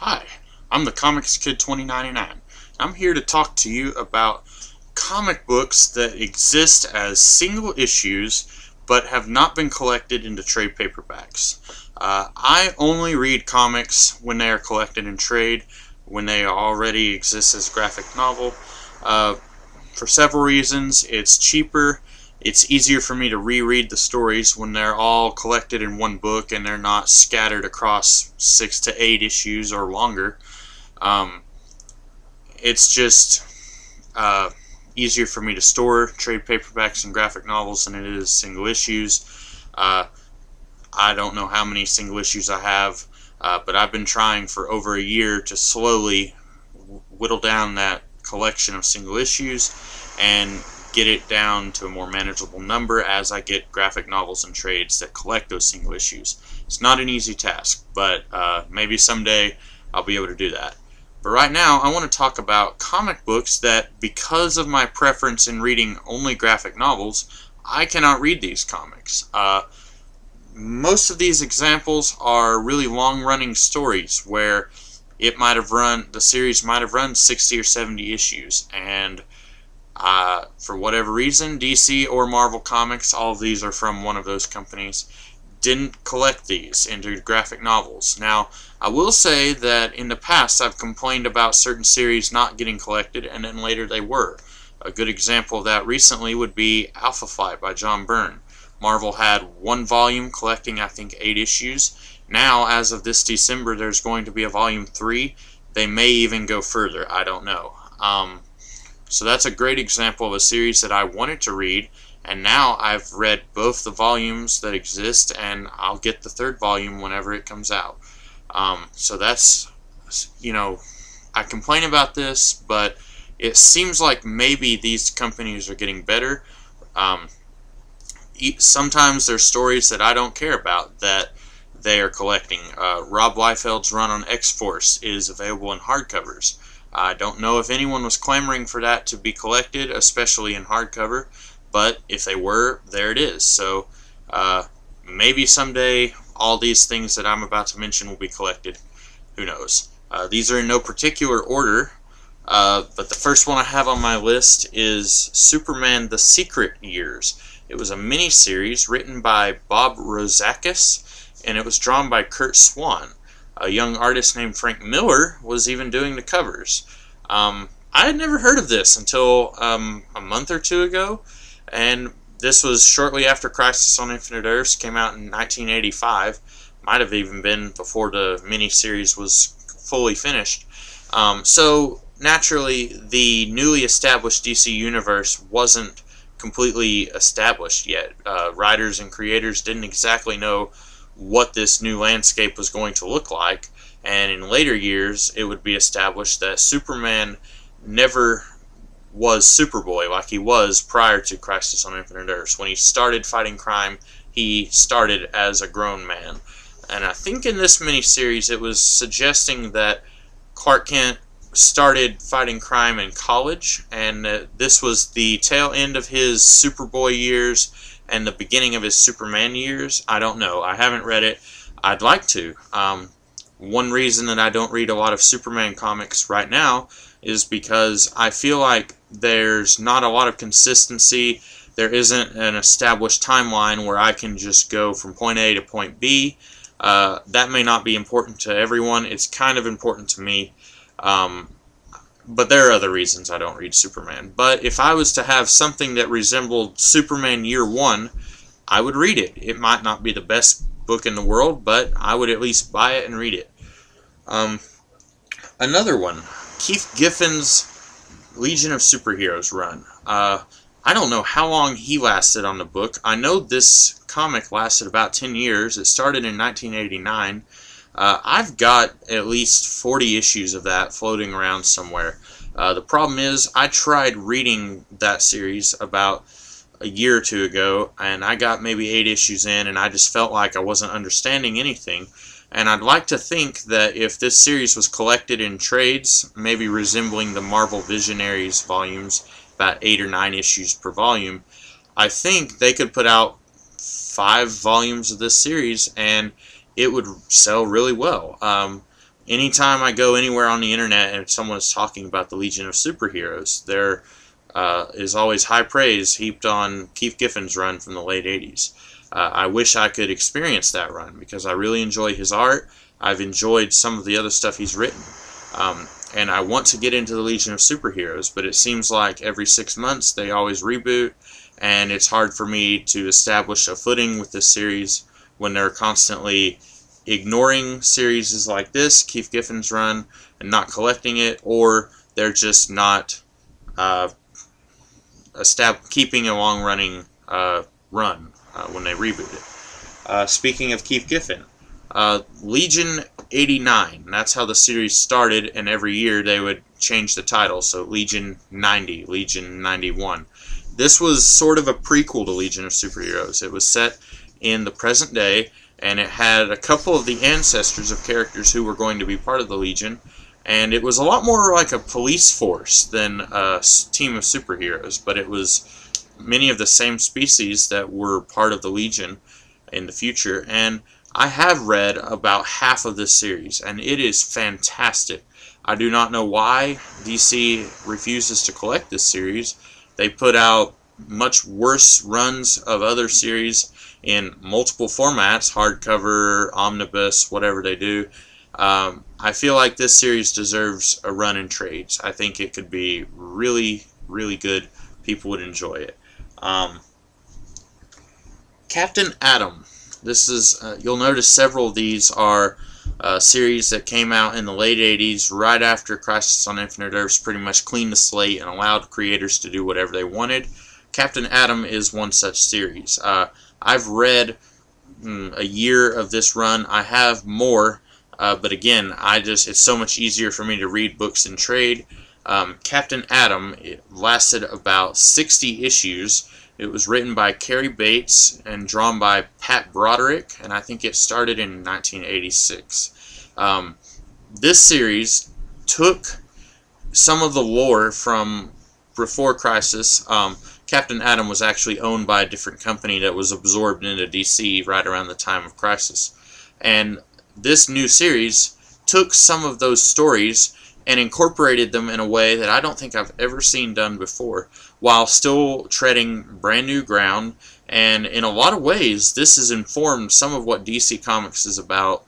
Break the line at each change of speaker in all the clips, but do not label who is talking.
Hi, I'm the Comics Kid 2099. I'm here to talk to you about comic books that exist as single issues but have not been collected into trade paperbacks. I only read comics when they are collected in trade, when they already exist as graphic novel. Uh, for several reasons. It's cheaper. It's easier for me to reread the stories when they're all collected in one book and they're not scattered across 6 to 8 issues or longer. Um, it's just easier for me to store trade paperbacks and graphic novels than it is single issues. Uh, I don't know how many single issues I have, but I've been trying for over a year to slowly whittle down that collection of single issues and get it down to a more manageable number as I get graphic novels and trades that collect those single issues. It's not an easy task, but maybe someday I'll be able to do that. But right now I want to talk about comic books that, because of my preference in reading only graphic novels, I cannot read these comics. Most of these examples are really long-running stories where the series might have run 60 or 70 issues, and for whatever reason, DC or Marvel Comics, all of these are from one of those companies, didn't collect these into graphic novels. Now, I will say that in the past I've complained about certain series not getting collected, and then later they were. A good example of that recently would be Alpha Flight by John Byrne. Marvel had one volume collecting, I think, 8 issues. Now, as of this December, there's going to be a volume 3. They may even go further. I don't know. So that's a great example of a series that I wanted to read, and now I've read both the volumes that exist, and I'll get the third volume whenever it comes out. So that's, I complain about this, but it seems like maybe these companies are getting better. Sometimes there's stories that I don't care about that they are collecting. Rob Liefeld's run on X-Force is available in hardcovers. I don't know if anyone was clamoring for that to be collected, especially in hardcover, but if they were, there it is. So maybe someday all these things that I'm about to mention will be collected. Who knows? These are in no particular order, but the first one I have on my list is Superman: The Secret Years. It was a mini-series written by Bob Rozakis, and it was drawn by Kurt Swan. A young artist named Frank Miller was even doing the covers. I had never heard of this until a month or two ago, and this was shortly after Crisis on Infinite Earths came out in 1985. Might have even been before the miniseries was fully finished. So naturally, the newly established DC universe wasn't completely established yet. Writers and creators didn't exactly know what this new landscape was going to look like, and in later years it would be established that Superman never was Superboy like he was prior to Crisis on Infinite Earths. When he started fighting crime, he started as a grown man. And I think in this miniseries it was suggesting that Clark Kent started fighting crime in college, and this was the tail end of his Superboy years and the beginning of his Superman years. I don't know. I haven't read it. I'd like to. One reason that I don't read a lot of Superman comics right now is because I feel like there's not a lot of consistency. There isn't an established timeline where I can just go from point A to point B. That may not be important to everyone. It's kind of important to me. But there are other reasons I don't read Superman. But if I was to have something that resembled Superman Year 1, I would read it. It might not be the best book in the world, but I would at least buy it and read it. Another one, Keith Giffen's Legion of Superheroes run. I don't know how long he lasted on the book. I know this comic lasted about 10 years. It started in 1989. I've got at least 40 issues of that floating around somewhere. The problem is, I tried reading that series about a year or two ago, and I got maybe 8 issues in, and I just felt like I wasn't understanding anything. And I'd like to think that if this series was collected in trades, maybe resembling the Marvel Visionaries volumes, about 8 or 9 issues per volume, I think they could put out 5 volumes of this series, and it would sell really well. anytime I go anywhere on the internet and someone is talking about the Legion of Superheroes, there is always high praise heaped on Keith Giffen's run from the late 80s. I wish I could experience that run because I really enjoy his art. I've enjoyed some of the other stuff he's written. And I want to get into the Legion of Superheroes, but it seems like every 6 months they always reboot, and it's hard for me to establish a footing with this series when they're constantly ignoring series like this, Keith Giffen's run, and not collecting it, or they're just not keeping a long-running run when they reboot it. Speaking of Keith Giffen, Legion 89, that's how the series started, and every year they would change the title, so Legion 90, Legion 91. This was sort of a prequel to Legion of Superheroes. It was set in the present day, and it had a couple of the ancestors of characters who were going to be part of the Legion, and it was a lot more like a police force than a team of superheroes, but it was many of the same species that were part of the Legion in the future. And I have read about half of this series, and it is fantastic. I do not know why DC refuses to collect this series. They put out much worse runs of other series in multiple formats, hardcover, omnibus, whatever they do. I feel like this series deserves a run in trades. I think it could be really, really good. People would enjoy it. Captain Atom. This is, you'll notice several of these are series that came out in the late 80s, right after Crisis on Infinite Earths pretty much cleaned the slate and allowed creators to do whatever they wanted. Captain Atom is one such series. I've read a year of this run. I have more, but again, it's so much easier for me to read books in trade. Captain Atom, it lasted about 60 issues. It was written by Cary Bates and drawn by Pat Broderick, and I think it started in 1986. This series took some of the lore from before Crisis. Captain Atom was actually owned by a different company that was absorbed into DC right around the time of Crisis. And this new series took some of those stories and incorporated them in a way that I don't think I've ever seen done before, while still treading brand new ground. And in a lot of ways, this has informed some of what DC Comics is about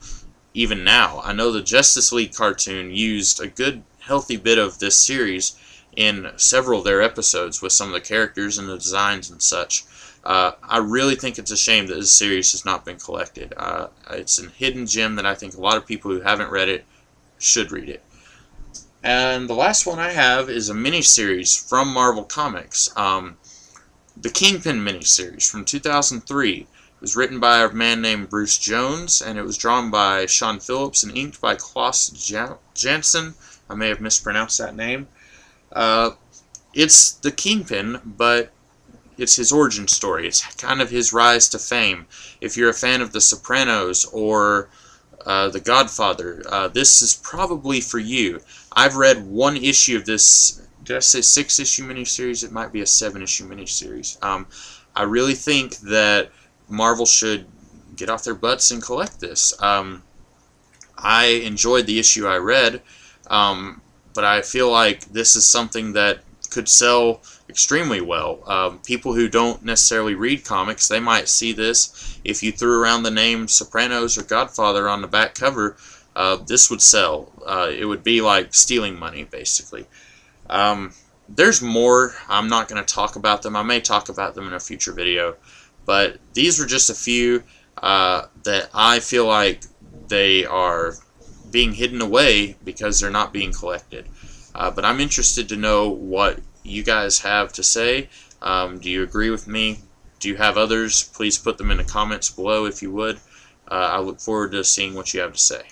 even now. I know the Justice League cartoon used a good, healthy bit of this series in several of their episodes with some of the characters and the designs and such. I really think it's a shame that this series has not been collected. It's a hidden gem that I think a lot of people who haven't read it should read it. And the last one I have is a miniseries from Marvel Comics. The Kingpin miniseries from 2003. It was written by a man named Bruce Jones, and it was drawn by Sean Phillips and inked by Klaus Janson. I may have mispronounced that name. It's the Kingpin, but it's his origin story. It's kind of his rise to fame. If you're a fan of The Sopranos or The Godfather, this is probably for you. I've read one issue of this. Did I say 6-issue miniseries? It might be a 7-issue miniseries. I really think that Marvel should get off their butts and collect this. I enjoyed the issue I read, but I feel like this is something that could sell extremely well. People who don't necessarily read comics, they might see this. If you threw around the name Sopranos or Godfather on the back cover, this would sell. It would be like stealing money, basically. There's more. I'm not going to talk about them. I may talk about them in a future video. But these were just a few that I feel like they are being hidden away because they're not being collected. But I'm interested to know what you guys have to say. Do you agree with me? Do you have others? Please put them in the comments below if you would. I look forward to seeing what you have to say.